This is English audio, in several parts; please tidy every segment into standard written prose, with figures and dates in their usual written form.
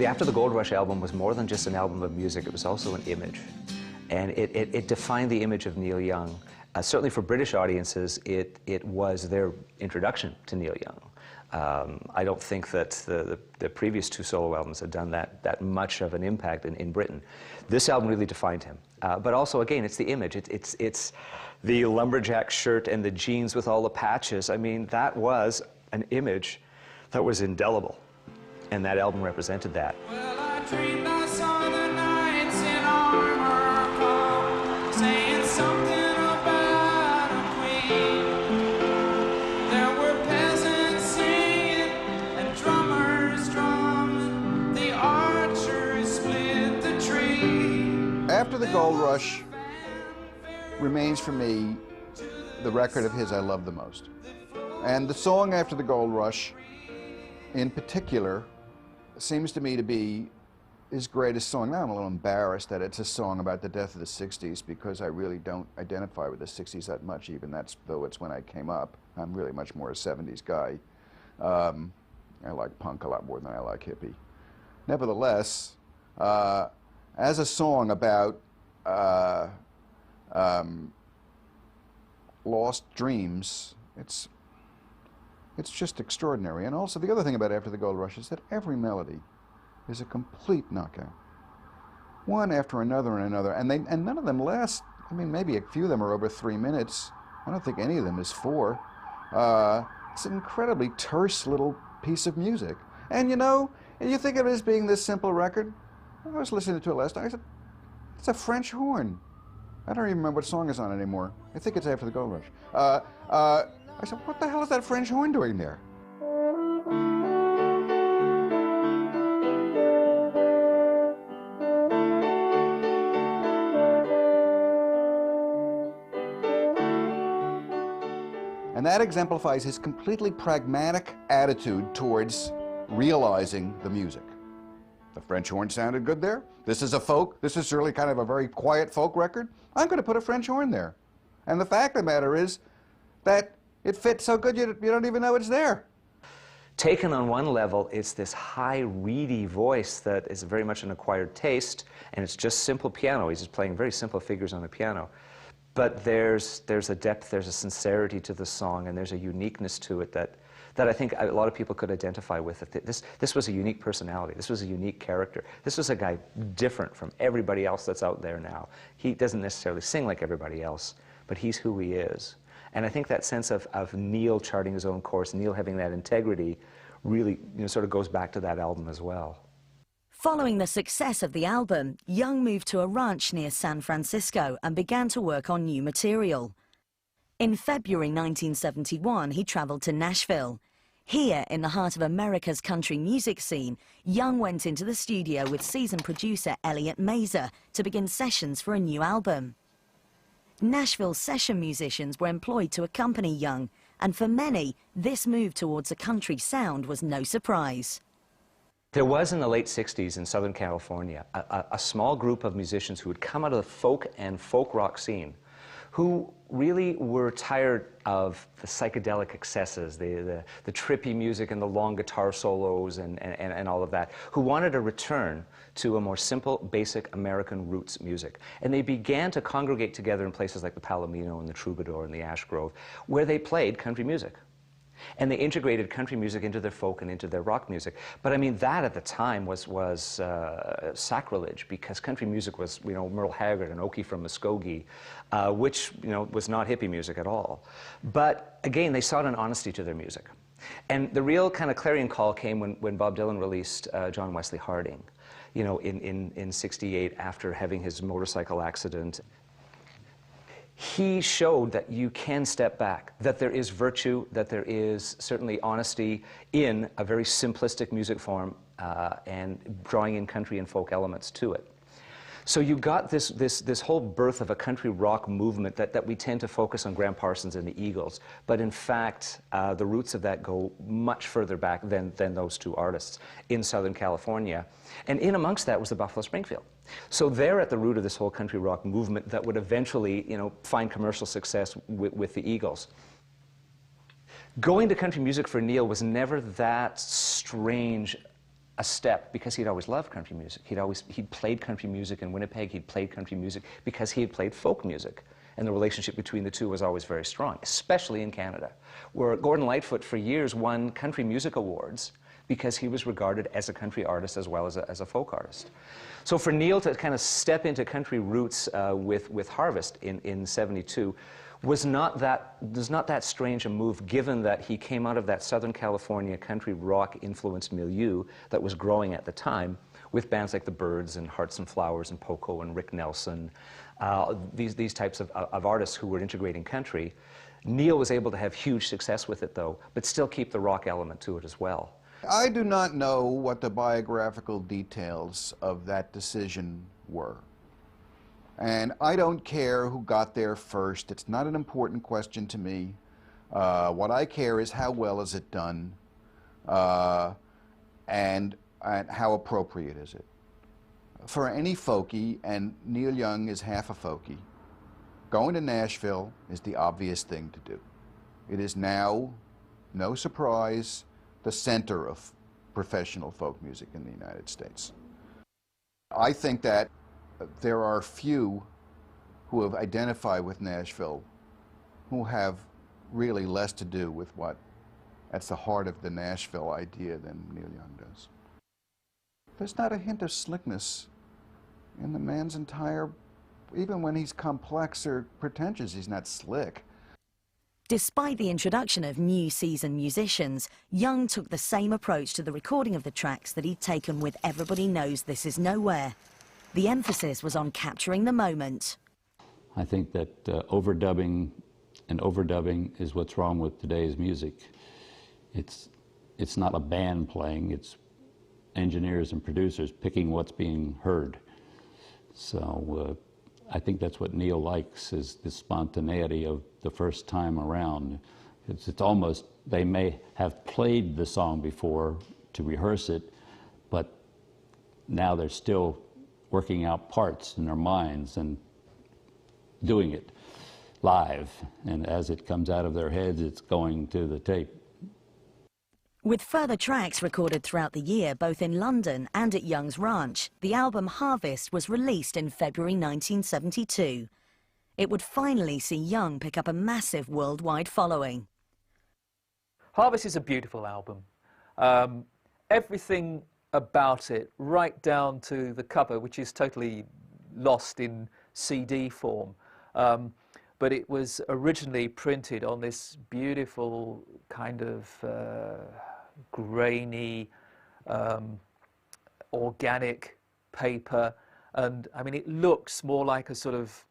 The After the Gold Rush album was more than just an album of music, it was also an image. And it defined the image of Neil Young. Certainly for British audiences, it was their introduction to Neil Young. I don't think that the previous two solo albums had done that much of an impact in Britain. This album really defined him. But also, again, it's the image. It's the lumberjack shirt and the jeans with all the patches. I mean, that was an image that was indelible. And that album represented that. Well, I dreamed I saw the knights in armor come, saying something about a queen. There were peasants singing and drummers drumming. The archers split the tree. After the Gold Rush remains for me the record of his I love the most. And the song After the Gold Rush, in particular, seems to me to be his greatest song. Now I'm a little embarrassed that it's a song about the death of the 60s, because I really don't identify with the 60s that much, even though it's when I came up. I'm really much more a 70s guy. I like punk a lot more than I like hippie. Nevertheless, as a song about lost dreams, it's just extraordinary. And also the other thing about After the Gold Rush is that every melody is a complete knockout. One after another and another. And none of them last, I mean, maybe a few of them are over 3 minutes. I don't think any of them is 4. It's an incredibly terse little piece of music. And you know, you think of it as being this simple record. I was listening to it last night. I said, it's a French horn. I don't even remember what song it's on anymore. I think it's After the Gold Rush. I said, what the hell is that French horn doing there? And that exemplifies his completely pragmatic attitude towards realizing the music. The French horn sounded good there. This is really kind of a very quiet folk record. I'm going to put a French horn there. And the fact of the matter is that it fits so good you don't even know it's there. Taken on one level, it's this high, reedy voice that is very much an acquired taste, and it's just simple piano. He's just playing very simple figures on a piano. But there's a depth, there's a sincerity to the song, and there's a uniqueness to it that I think a lot of people could identify with. This was a unique personality. This was a unique character. This was a guy different from everybody else that's out there now. He doesn't necessarily sing like everybody else, but he's who he is. And I think that sense of Neil charting his own course, Neil having that integrity, really sort of goes back to that album as well. Following the success of the album, Young moved to a ranch near San Francisco and began to work on new material. In February 1971, he traveled to Nashville. Here, in the heart of America's country music scene, Young went into the studio with seasoned producer Elliot Mazer to begin sessions for a new album. Nashville session musicians were employed to accompany Young, and for many, this move towards a country sound was no surprise. There was in the late 60s in Southern California a small group of musicians who had come out of the folk and folk rock scene who really were tired of the psychedelic excesses, the trippy music and the long guitar solos and all of that, who wanted a return to a more simple, basic American roots music. And they began to congregate together in places like the Palomino and the Troubadour and the Ash Grove, where they played country music. And they integrated country music into their folk and into their rock music. But I mean, that at the time was sacrilege, because country music was, Merle Haggard and Okie from Muskogee, which, was not hippie music at all. But again, they sought an honesty to their music. And the real kind of clarion call came when Bob Dylan released John Wesley Harding, in '68 after having his motorcycle accident. He showed that you can step back, that there is virtue, that there is certainly honesty in a very simplistic music form and drawing in country and folk elements to it. So you got this whole birth of a country rock movement that we tend to focus on Graham Parsons and the Eagles, but in fact the roots of that go much further back than those two artists in Southern California. And in amongst that was the Buffalo Springfield. So they're at the root of this whole country rock movement that would eventually, find commercial success with the Eagles. Going to country music for Neil was never that strange a step because he'd always loved country music. He'd played country music in Winnipeg. He'd played country music because he had played folk music. And the relationship between the two was always very strong, especially in Canada, where Gordon Lightfoot for years won country music awards because he was regarded as a country artist as well as a folk artist. So for Neil to kind of step into country roots with Harvest in '72 was not that strange a move, given that he came out of that Southern California country rock influenced milieu that was growing at the time, with bands like the Byrds and Hearts and Flowers and Poco and Rick Nelson, these types of artists who were integrating country. Neil was able to have huge success with it, though, but still keep the rock element to it as well. I do not know what the biographical details of that decision were. And I don't care who got there first. It's not an important question to me. What I care is how well is it done, and how appropriate is it. For any folkie, and Neil Young is half a folkie, going to Nashville is the obvious thing to do. It is now, no surprise, the center of professional folk music in the United States. I think that there are few who have identified with Nashville who have really less to do with what that's the heart of the Nashville idea than Neil Young does. There's not a hint of slickness in the man's entire, even when he's complex or pretentious, he's not slick. Despite the introduction of new seasoned musicians, Young took the same approach to the recording of the tracks that he'd taken with Everybody Knows This Is Nowhere. The emphasis was on capturing the moment. I think that overdubbing is what's wrong with today's music. It's not a band playing, it's engineers and producers picking what's being heard. So I think that's what Neil likes, is the spontaneity of the first time around. It's almost, they may have played the song before to rehearse it, but now they're still working out parts in their minds and doing it live. And as it comes out of their heads, it's going to the tape. With further tracks recorded throughout the year, both in London and at Young's ranch, the album Harvest was released in February 1972. It would finally see Young pick up a massive worldwide following. Harvest is a beautiful album. Everything about it, right down to the cover, which is totally lost in CD form. But it was originally printed on this beautiful kind of grainy, organic paper. And I mean, it looks more like a sort of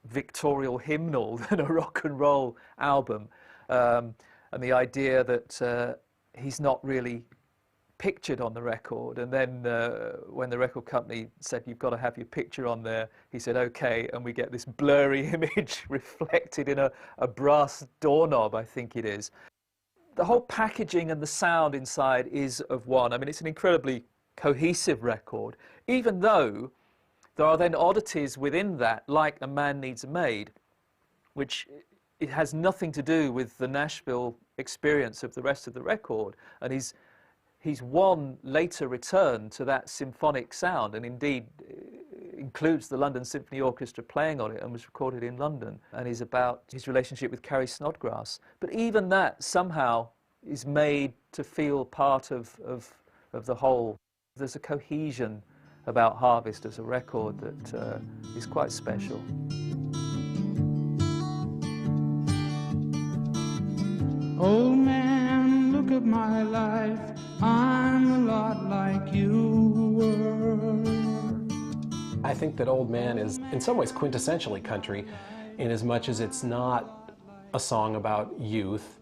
victorial hymnal than a rock and roll album. And the idea that he's not really pictured on the record, and then when the record company said you've got to have your picture on there, he said okay, and we get this blurry image reflected in a brass doorknob, I think it is. The whole packaging and the sound inside is of one. I mean, it's an incredibly cohesive record, even though there are then oddities within that, like A Man Needs a Maid, which it has nothing to do with the Nashville experience of the rest of the record, and he's one later return to that symphonic sound, and indeed includes the London Symphony Orchestra playing on it, and was recorded in London, and is about his relationship with Carrie Snodgrass. But even that somehow is made to feel part of the whole. There's a cohesion about Harvest as a record that is quite special. Old man, look at my life, I'm a lot like you were. I think that Old Man is in some ways quintessentially country, in as much as it's not a song about youth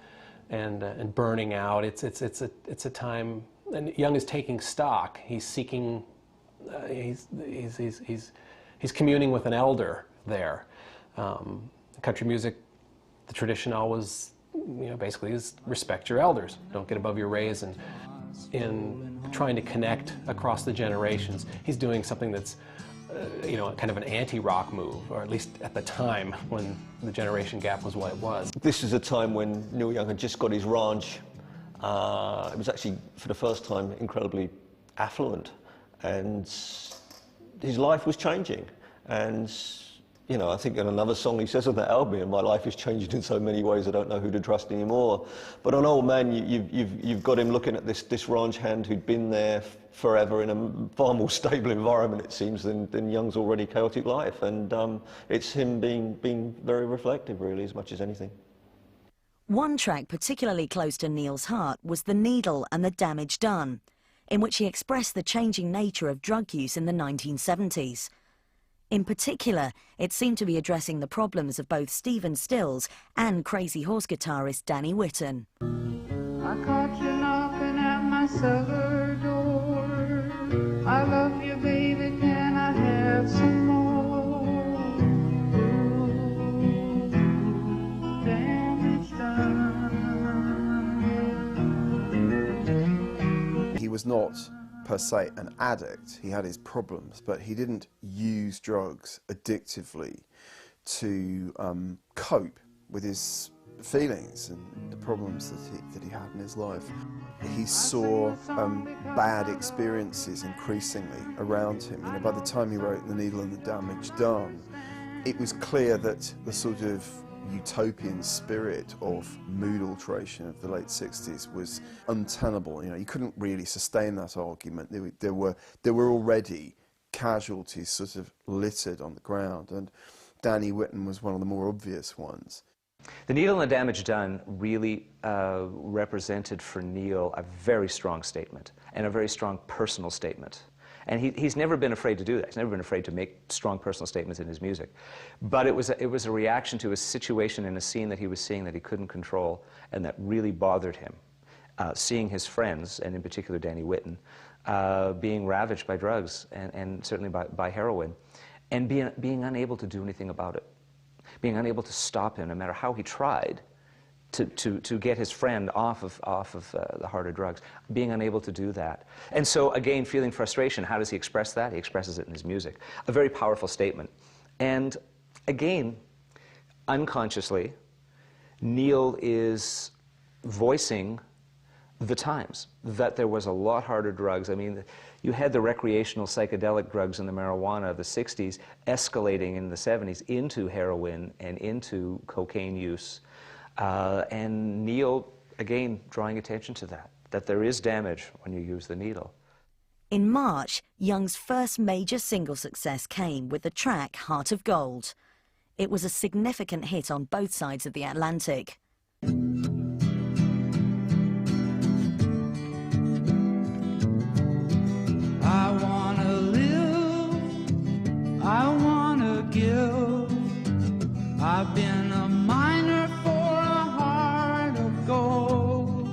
and burning out. It's a time, and Young is taking stock. He's seeking, he's communing with an elder there. Country music, the tradition always, basically is respect your elders, don't get above your raise, and in trying to connect across the generations, he's doing something that's, kind of an anti-rock move, or at least at the time when the generation gap was what it was. This is a time when Neil Young had just got his ranch. It was actually, for the first time, incredibly affluent, and his life was changing. And you know, I think in another song he says on that album, my life has changed in so many ways I don't know who to trust anymore. But on Old Man, you've got him looking at this ranch hand who'd been there forever in a far more stable environment, it seems, than Young's already chaotic life. And it's him being very reflective, really, as much as anything. One track particularly close to Neil's heart was The Needle and the Damage Done, in which he expressed the changing nature of drug use in the 1970s. In particular, it seemed to be addressing the problems of both Stephen Stills and Crazy Horse guitarist Danny Whitten. I caught you knocking at my cellar door. I love you, baby, can I have some more? Ooh, damage done. He was not per se an addict. He had his problems, but he didn't use drugs addictively to cope with his feelings and the problems that he had in his life. He saw bad experiences increasingly around him. You know, by the time he wrote The Needle and the Damage Done, it was clear that the sort of utopian spirit of mood alteration of the late 60s was untenable. You know, you couldn't really sustain that argument. There were already casualties sort of littered on the ground, and Danny Whitten was one of the more obvious ones. The Needle and the Damage Done really represented for Neil a very strong statement, and a very strong personal statement. And he's never been afraid to do that. He's never been afraid to make strong personal statements in his music. But it was a reaction to a situation in a scene that he was seeing that he couldn't control and that really bothered him. Seeing his friends, and in particular Danny Whitten, being ravaged by drugs and certainly by heroin, and being unable to do anything about it. Being unable to stop him, no matter how he tried, to get his friend off of the harder drugs, being unable to do that. And so, again, feeling frustration, how does he express that? He expresses it in his music. A very powerful statement. And again, unconsciously, Neil is voicing the times, that there was a lot harder drugs. I mean, you had the recreational psychedelic drugs and the marijuana of the 60s escalating in the 70s into heroin and into cocaine use. And Neil, again, drawing attention to that there is damage when you use the needle. In March, Young's first major single success came with the track Heart of Gold. It was a significant hit on both sides of the Atlantic. I wanna live, I wanna give. I've been a miner for a heart of gold.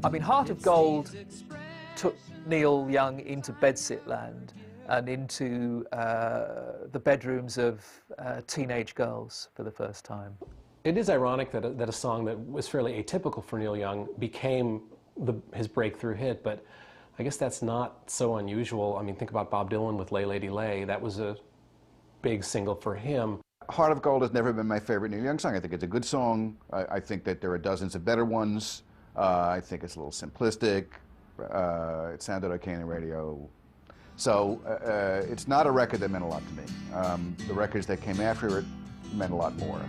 I mean, Heart of Gold took Neil Young into bedsit land and into the bedrooms of teenage girls for the first time. It is ironic that a song that was fairly atypical for Neil Young became his breakthrough hit, but I guess that's not so unusual. I mean, think about Bob Dylan with Lay Lady Lay. That was a big single for him. Heart of Gold has never been my favorite Neil Young song. I think it's a good song. I think that there are dozens of better ones. I think it's a little simplistic. It sounded okay on the radio. So it's not a record that meant a lot to me. The records that came after it meant a lot more.